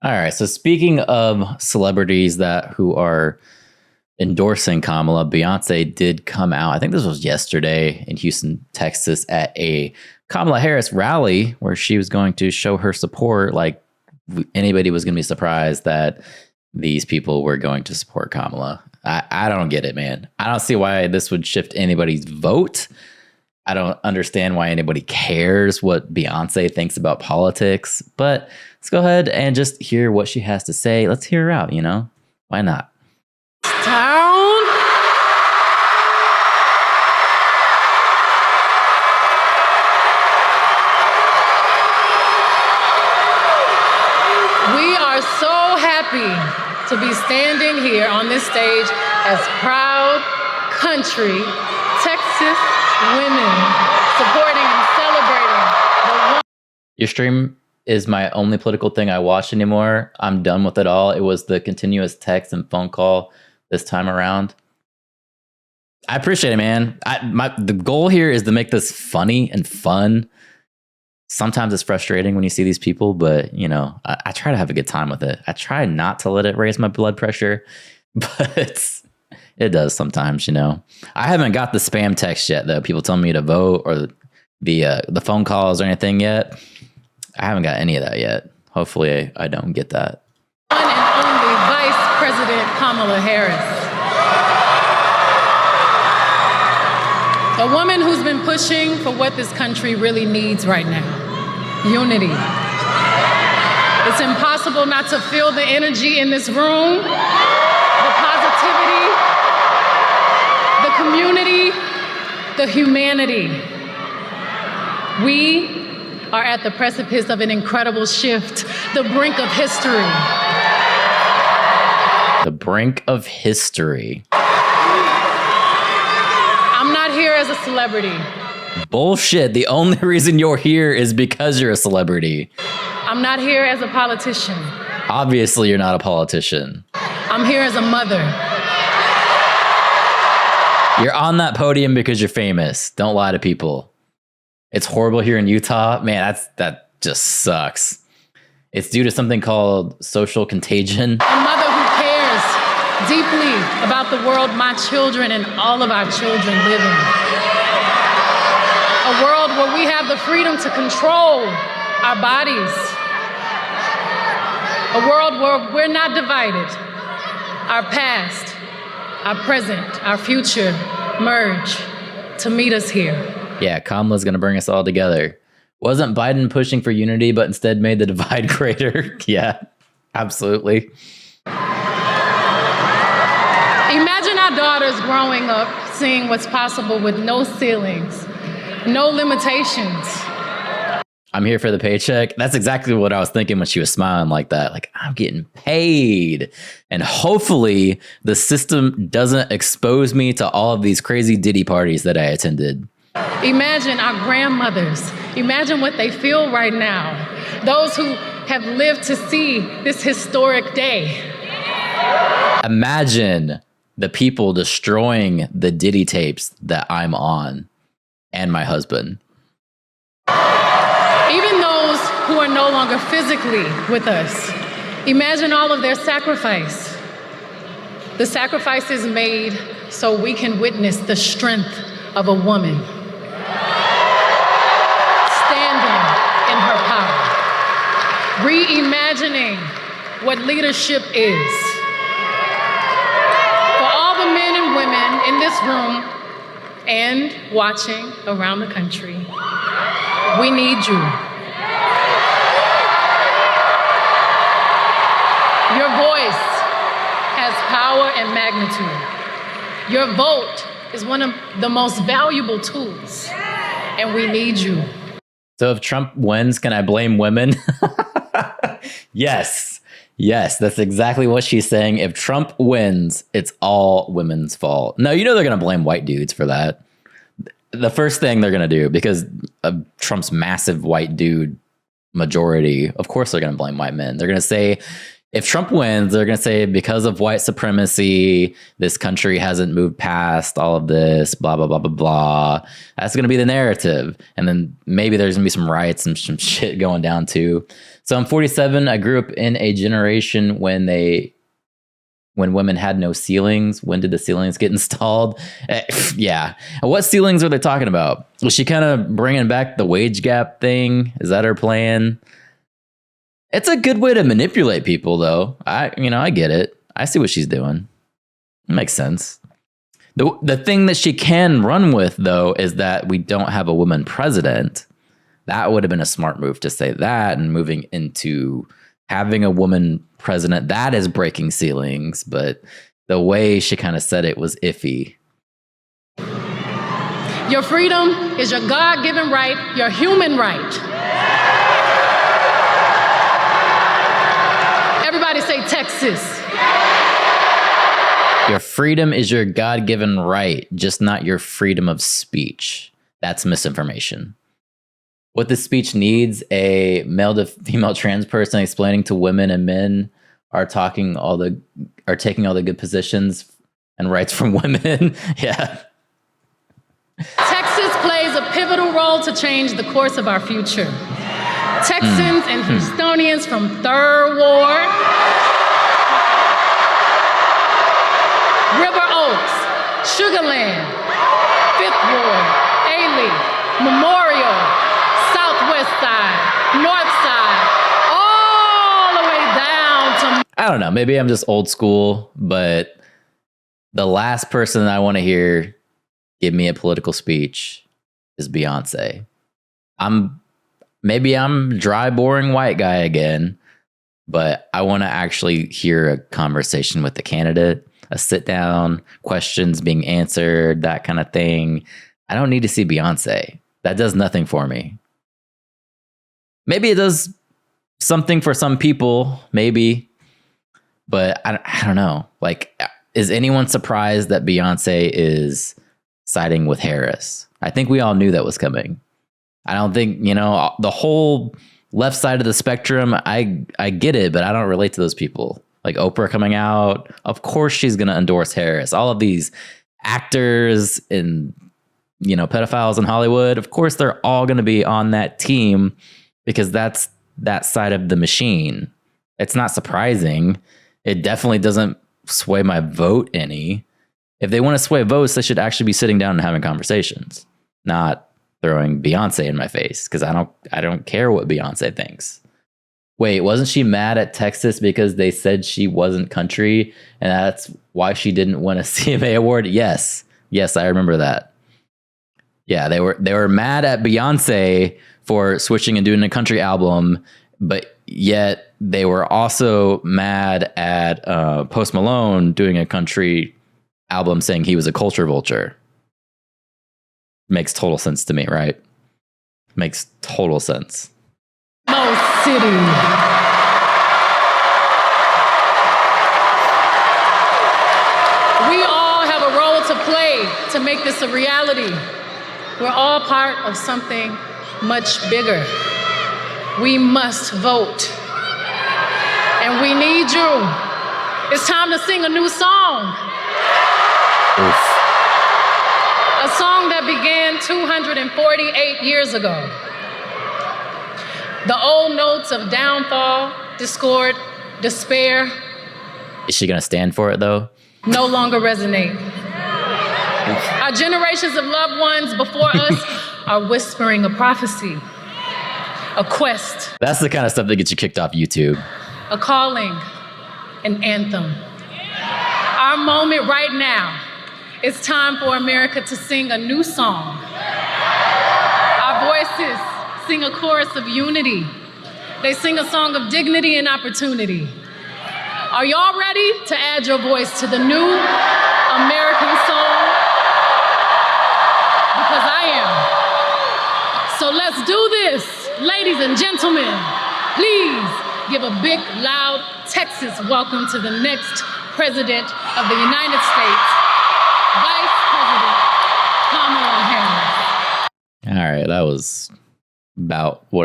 All right. So speaking of celebrities who are endorsing Kamala, Beyonce did come out. I think this was yesterday in Houston, Texas, at a Kamala Harris rally where she was going to show her support. Like anybody was going to be surprised that these people were going to support Kamala. I don't get it, man. I don't see why this would shift anybody's vote. I don't understand why anybody cares what Beyonce thinks about politics, but let's go ahead and just hear what she has to say. Let's hear her out, Why not? Town. We are so happy to be standing here on this stage as proud country Texas women supporting and celebrating Your stream is my only political thing I watch anymore. I'm done with it all. It was the continuous text and phone call this time around. I appreciate it, man. The goal here is to make this funny and fun. Sometimes it's frustrating when you see these people, but I try to have a good time with it. I try not to let it raise my blood pressure, but it does sometimes, I haven't got the spam text yet, though. People telling me to vote or the phone calls or anything yet. I haven't got any of that yet. Hopefully I don't get that. One and only Vice President Kamala Harris. A woman who's been pushing for what this country really needs right now. Unity. It's impossible not to feel the energy in this room, the positivity, the community, the humanity. We are at the precipice of an incredible shift, the brink of history. The brink of history. I'm not here as a celebrity. Bullshit. The only reason you're here is because you're a celebrity. I'm not here as a politician. Obviously, you're not a politician. I'm here as a mother. You're on that podium because you're famous. Don't lie to people. It's horrible here in Utah. Man, that just sucks. It's due to something called social contagion. A mother who cares deeply about the world my children and all of our children live in. A world where we have the freedom to control our bodies. A world where we're not divided. Our past, our present, our future merge to meet us here. Yeah, Kamala's going to bring us all together. Wasn't Biden pushing for unity, but instead made the divide greater? Yeah, absolutely. Imagine our daughters growing up seeing what's possible with no ceilings, no limitations. I'm here for the paycheck. That's exactly what I was thinking when she was smiling like that. Like, I'm getting paid. And hopefully the system doesn't expose me to all of these crazy Diddy parties that I attended. Imagine our grandmothers. Imagine what they feel right now. Those who have lived to see this historic day. Imagine the people destroying the Diddy tapes that I'm on and my husband. Even those who are no longer physically with us. Imagine all of their sacrifice. The sacrifices made so we can witness the strength of a woman. Reimagining what leadership is. For all the men and women in this room and watching around the country, we need you. Your voice has power and magnitude. Your vote is one of the most valuable tools, and we need you. So if Trump wins, can I blame women? Yes, that's exactly what she's saying. If Trump wins, it's all women's fault. No, they're going to blame white dudes for that. The first thing they're going to do, because of Trump's massive white dude majority, of course they're going to blame white men. They're going to say, if Trump wins, they're going to say because of white supremacy, this country hasn't moved past all of this, blah, blah, blah, blah, blah. That's going to be the narrative. And then maybe there's going to be some riots and some shit going down too. So I'm 47. I grew up in a generation when women had no ceilings. When did the ceilings get installed? Yeah. What ceilings are they talking about? Was she kind of bringing back the wage gap thing? Is that her plan? It's a good way to manipulate people, though. I get it. I see what she's doing. It makes sense. The thing that she can run with, though, is that we don't have a woman president. That would have been a smart move to say that, and moving into having a woman president, that is breaking ceilings. But the way she kind of said it was iffy. Your freedom is your God-given right, your human right. Everybody say Texas. Your freedom is your God-given right, just not your freedom of speech. That's misinformation. What this speech needs, a male to female trans person explaining to women and men are taking all the good positions and rights from women. Yeah. Texas plays a pivotal role to change the course of our future. Texans and Houstonians from 3rd Ward, River Oaks, Sugarland, 5th Ward, Ailey, Memorial, Southwest Side, North Side, all the way down to... I don't know. Maybe I'm just old school, but the last person I want to hear give me a political speech is Beyoncé. Maybe I'm dry, boring white guy again, but I want to actually hear a conversation with the candidate, a sit down, questions being answered, that kind of thing. I don't need to see Beyoncé. That does nothing for me. Maybe it does something for some people, maybe, but I don't know. Like, is anyone surprised that Beyoncé is siding with Harris? I think we all knew that was coming. I don't think, the whole left side of the spectrum, I get it, but I don't relate to those people. Like Oprah coming out, of course she's going to endorse Harris. All of these actors and, pedophiles in Hollywood, of course they're all going to be on that team because that's that side of the machine. It's not surprising. It definitely doesn't sway my vote any. If they want to sway votes, they should actually be sitting down and having conversations, not throwing Beyoncé in my face, because I don't care what Beyoncé thinks. Wait, wasn't she mad at Texas because they said she wasn't country and that's why she didn't win a CMA award? Yes, I remember that. Yeah, they were mad at Beyoncé for switching and doing a country album, but yet they were also mad at Post Malone doing a country album saying he was a culture vulture. Makes total sense to me, right? Makes total sense. Most City. We all have a role to play to make this a reality. We're all part of something much bigger. We must vote. And we need you. It's time to sing a new song. Oof. A song that began 248 years ago. The old notes of downfall, discord, despair. Is she going to stand for it, though? No longer resonate. Our generations of loved ones before us are whispering a prophecy, a quest. That's the kind of stuff that gets you kicked off YouTube. A calling, an anthem. Our moment right now. It's time for America to sing a new song. Our voices sing a chorus of unity. They sing a song of dignity and opportunity. Are y'all ready to add your voice to the new American song? Because I am. So let's do this, ladies and gentlemen. Please give a big, loud Texas welcome to the next President of the United States. Vice President Kamala Harris. All right, that was about what